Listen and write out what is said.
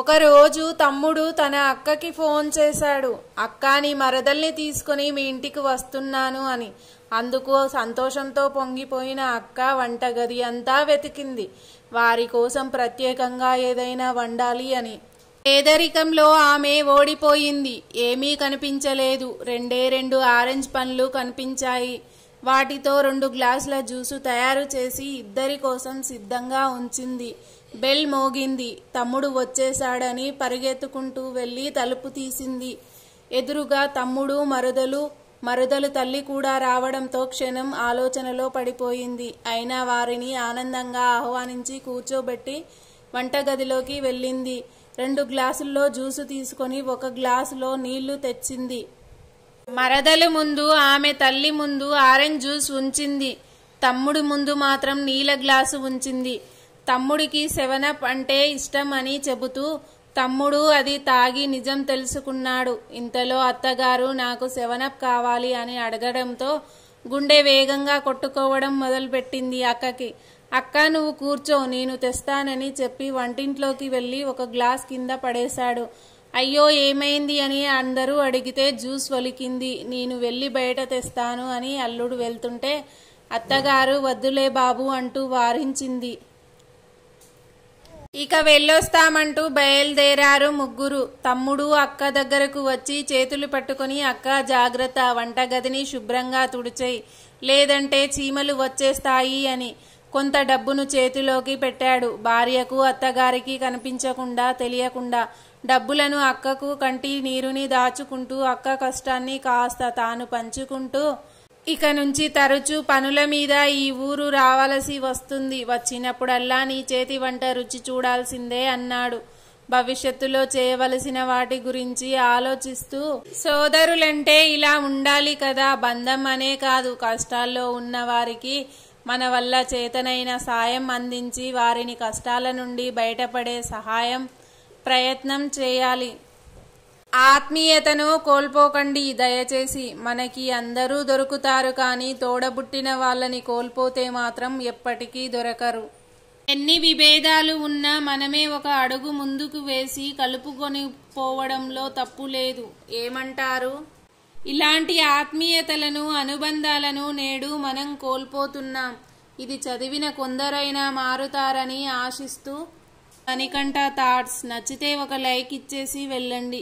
ఒకరోజు తమ్ముడు తన అక్కకి ఫోన్ చేశాడు. అక్క, నీ మరదల్ని తీసుకుని మీ ఇంటికి వస్తున్నాను అని. అందుకు సంతోషంతో పొంగిపోయిన అక్క వంటగది అంతా వెతికింది, వారి కోసం ప్రత్యేకంగా ఏదైనా వండాలి అని. పేదరికంలో ఆమె ఓడిపోయింది. ఏమీ కనిపించలేదు. రెండు ఆరెంజ్ పండ్లు కనిపించాయి. వాటితో 2 గ్లాసుల జ్యూసు తయారు చేసి ఇద్దరి కోసం సిద్ధంగా ఉంచింది. బెల్ మోగింది. తమ్ముడు వచ్చేశాడని పరిగెత్తుకుంటూ వెళ్లి తలుపు తీసింది. ఎదురుగా తమ్ముడు, మరుదలు తల్లి కూడా రావడంతో క్షణం ఆలోచనలో పడిపోయింది. అయినా వారిని ఆనందంగా ఆహ్వానించి కూర్చోబెట్టి వంటగదిలోకి వెళ్ళింది. 2 గ్లాసుల్లో జ్యూసు తీసుకొని 1 గ్లాసులో నీళ్లు తెచ్చింది. మరదలు ముందు, ఆమె తల్లి ముందు ఆరెంజ్ జ్యూస్ ఉంచింది. తమ్ముడి ముందు మాత్రం నీళ్ల గ్లాసు ఉంచింది. తమ్ముడికి 7 అప్ అంటే ఇష్టం అని చెబుతూ తమ్ముడు అది తాగి నిజం తెలుసుకున్నాడు. ఇంతలో అత్తగారు నాకు 7 అప్ కావాలి అని అడగడంతో గుండె వేగంగా కొట్టుకోవడం మొదలుపెట్టింది అక్కకి. అక్క, నువ్వు కూర్చో, నేను తెస్తానని చెప్పి వంటింట్లోకి వెళ్లి 1 గ్లాస్ కింద పడేశాడు. అయ్యో, ఏమైంది అని అందరూ అడిగితే జ్యూస్ ఒలికింది, నేను వెళ్లి బయట తెస్తాను అని అల్లుడు వెళ్తుంటే అత్తగారు వద్దులే బాబు అంటూ వారించింది. ఇక వెళ్ళొస్తామంటూ బయలుదేరారు ముగ్గురు. తమ్ముడు అక్క దగ్గరకు వచ్చి చేతులు పట్టుకుని, అక్క జాగ్రత్త, వంటగదిని శుభ్రంగా తుడిచేయి, లేదంటే చీమలు వచ్చేస్తాయి అని కొంత డబ్బును చేతిలోకి పెట్టాడు. భార్యకు, అత్తగారికి కనిపించకుండా, తెలియకుండా డబ్బులను అక్కకు కంటి నీరుని దాచుకుంటూ అక్క కష్టాన్ని కాస్త తాను పంచుకుంటూ, ఇక నుంచి తరచూ పనుల మీద ఈ ఊరు రావలసి వస్తుంది. వచ్చినప్పుడల్లా నీ చేతి వంట రుచి చూడాల్సిందే అన్నాడు. భవిష్యత్తులో చేయవలసిన వాటి గురించి ఆలోచిస్తూ, సోదరులంటే ఇలా ఉండాలి కదా, బంధం అనే కాదు, కష్టాల్లో ఉన్న వారికి మన వల్ల చేతనైన సాయం అందించి వారిని కష్టాల నుండి బయటపడే ప్రయత్నం చేయాలి. ఆత్మీయతను కోల్పోకండి దయచేసి. మనకి అందరూ దొరుకుతారు, కానీ తోడబుట్టిన వాళ్ళని కోల్పోతే మాత్రం ఎప్పటికీ దొరకరు. ఎన్ని విభేదాలు ఉన్నా మనమే ఒక అడుగు ముందుకు వేసి కలుపుకొని పోవడంలో తప్పు లేదు. ఏమంటారు? ఇలాంటి ఆత్మీయతలను, అనుబంధాలను నేడు మనం కోల్పోతున్నాం. ఇది చదివిన కొందరైనా మారుతారని ఆశిస్తూ మణికంఠ థాట్స్. నచ్చితే ఒక లైక్ ఇచ్చేసి వెళ్ళండి.